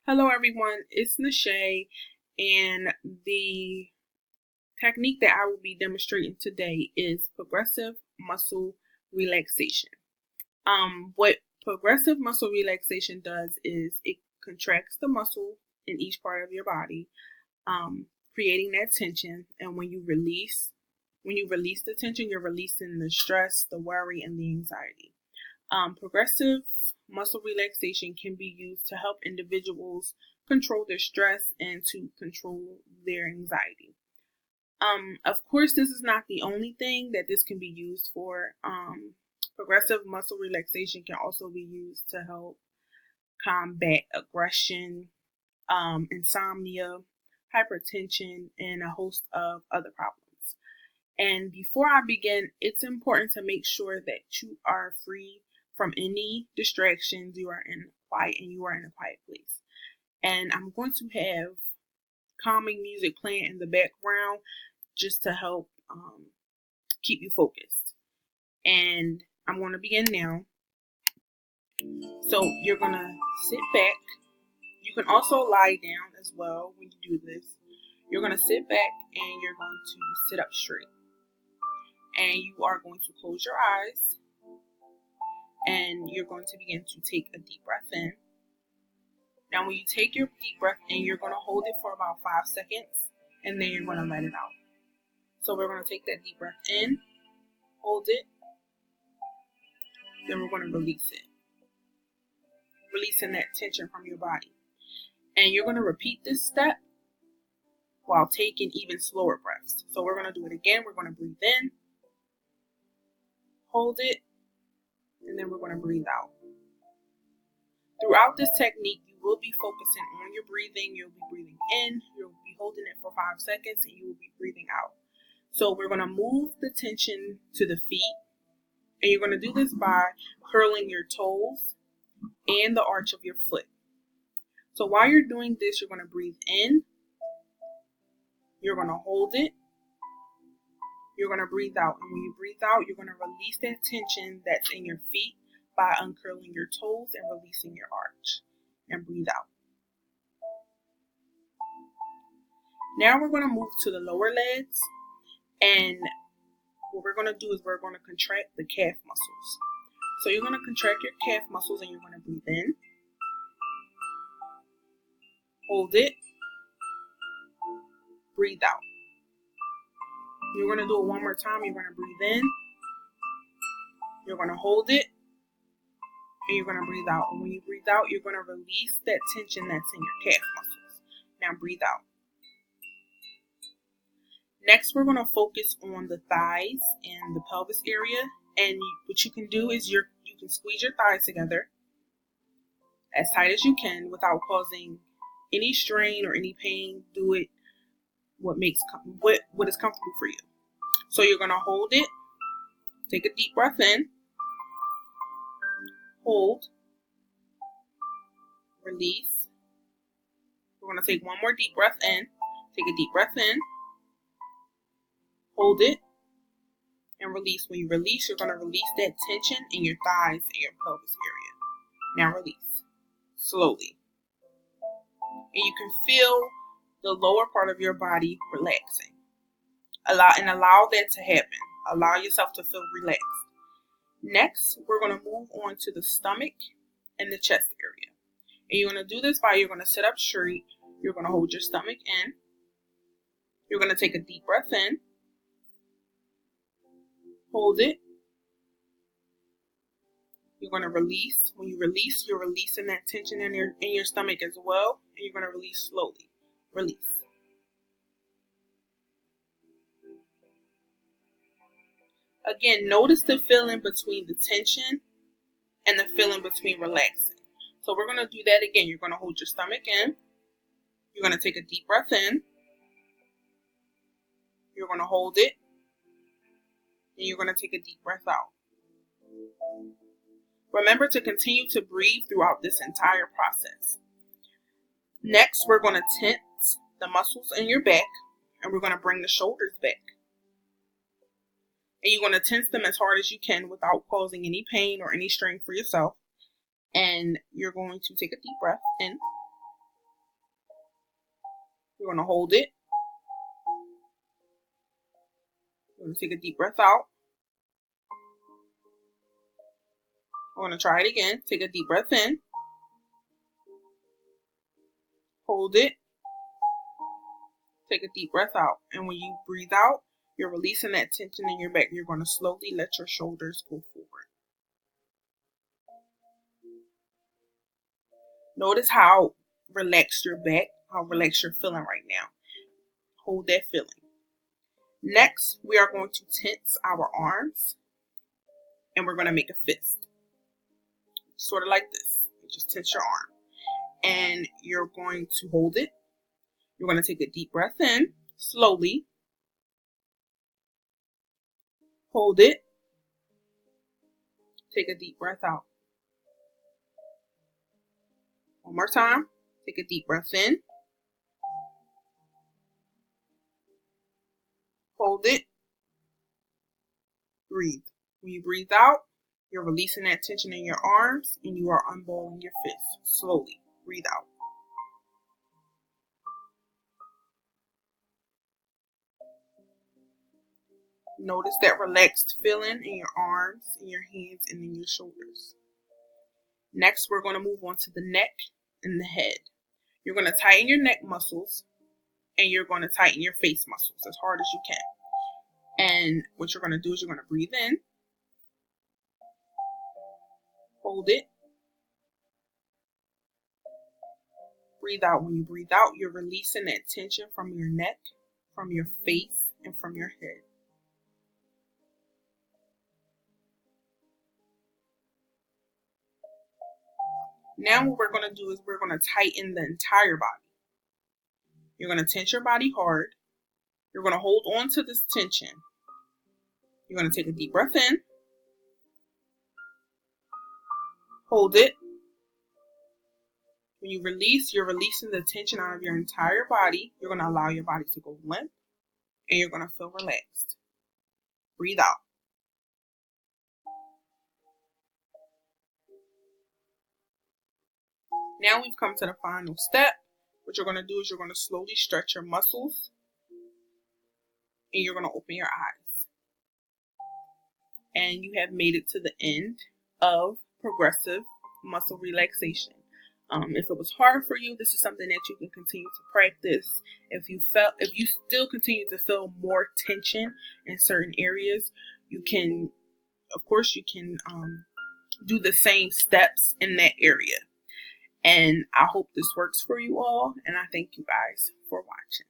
Hello everyone, it's Nashay, and the technique that I will be demonstrating today is progressive muscle relaxation. What progressive muscle relaxation does is it contracts the muscle in each part of your body, creating that tension, and when you release the tension, you're releasing the stress, the worry, and the anxiety. Progressive muscle relaxation can be used to help individuals control their stress and to control their anxiety. Of course, this is not the only thing that this can be used for. Progressive muscle relaxation can also be used to help combat aggression, insomnia, hypertension, and a host of other problems. And before I begin, it's important to make sure that you are free from any distractions. You are in quiet and you are in a quiet place. And I'm going to have calming music playing in the background just to help keep you focused. And I'm going to begin now. So you're going to sit back. You can also lie down as well when you do this. You're going to sit back and you're going to sit up straight. And you are going to close your eyes. And you're going to begin to take a deep breath in. Now, when you take your deep breath in, you're going to hold it for about 5 seconds, and then you're going to let it out. So we're going to take that deep breath in, hold it, then we're going to release it, releasing that tension from your body. And you're going to repeat this step while taking even slower breaths. So we're going to do it again. We're going to breathe in, hold it, and then we're going to breathe out. Throughout this technique, you will be focusing on your breathing. You'll be breathing in, you'll be holding it for 5 seconds, and you will be breathing out. So we're going to move the tension to the feet, and you're going to do this by curling your toes and the arch of your foot. So while you're doing this, you're going to breathe in, you're going to hold it, you're going to breathe out. And when you breathe out, you're going to release that tension that's in your feet by uncurling your toes and releasing your arch. And breathe out. Now we're going to move to the lower legs, and what we're going to do is we're going to contract the calf muscles. So you're going to contract your calf muscles and you're going to breathe in, hold it, breathe out. You're going to do it one more time. You're going to breathe in, you're going to hold it, and you're going to breathe out. And when you breathe out, you're going to release that tension that's in your calf muscles. Now breathe out. Next, we're going to focus on the thighs and the pelvis area. And what you can do is you can squeeze your thighs together as tight as you can without causing any strain or any pain. Do it what is comfortable for you. So you're going to hold it, take a deep breath in, hold, release. We're going to take one more deep breath in, take a deep breath in, hold it, and release. When you release, you're going to release that tension in your thighs and your pelvis area. Now release, slowly. And you can feel the lower part of your body relaxing. Allow that to happen. Allow yourself to feel relaxed. Next, we're going to move on to the stomach and the chest area. And you're going to do this by you're going to sit up straight. You're going to hold your stomach in. You're going to take a deep breath in. Hold it. You're going to release. When you release, you're releasing that tension in your stomach as well. And you're going to release slowly. Release. Again, notice the feeling between the tension and the feeling between relaxing. So we're going to do that again. You're going to hold your stomach in. You're going to take a deep breath in. You're going to hold it. And you're going to take a deep breath out. Remember to continue to breathe throughout this entire process. Next, we're going to tense the muscles in your back, and we're going to bring the shoulders back. And you're going to tense them as hard as you can without causing any pain or any strain for yourself. And you're going to take a deep breath in, You're going to hold it. You're going to take a deep breath out. We're going to try it again. Take a deep breath in. Hold it. Take a deep breath out. And when you breathe out, you're releasing that tension in your back. You're going to slowly let your shoulders go forward. Notice how relaxed your back, how relaxed you're feeling right now. Hold that feeling. Next, we are going to tense our arms and we're going to make a fist. Sort of like this. You just tense your arm. And you're going to hold it. You're going to take a deep breath in, slowly. Hold it. Take a deep breath out. One more time. Take a deep breath in. Hold it. Breathe. When you breathe out, you're releasing that tension in your arms and you are unballing your fists. Slowly. Breathe out. Notice that relaxed feeling in your arms, in your hands, and in your shoulders. Next, we're going to move on to the neck and the head. You're going to tighten your neck muscles and you're going to tighten your face muscles as hard as you can. And what you're going to do is you're going to breathe in. Hold it. Breathe out. When you breathe out, you're releasing that tension from your neck, from your face, and from your head. Now what we're going to do is we're going to tighten the entire body. You're going to tense your body hard. You're going to hold on to this tension. You're going to take a deep breath in. Hold it. When you release, you're releasing the tension out of your entire body. You're going to allow your body to go limp and you're going to feel relaxed. Breathe out. Now we've come to the final step. What you're going to do is you're going to slowly stretch your muscles and you're going to open your eyes. And you have made it to the end of progressive muscle relaxation. If it was hard for you, this is something that you can continue to practice. If you still continue to feel more tension in certain areas, you can do the same steps in that area. And I hope this works for you all, and I thank you guys for watching.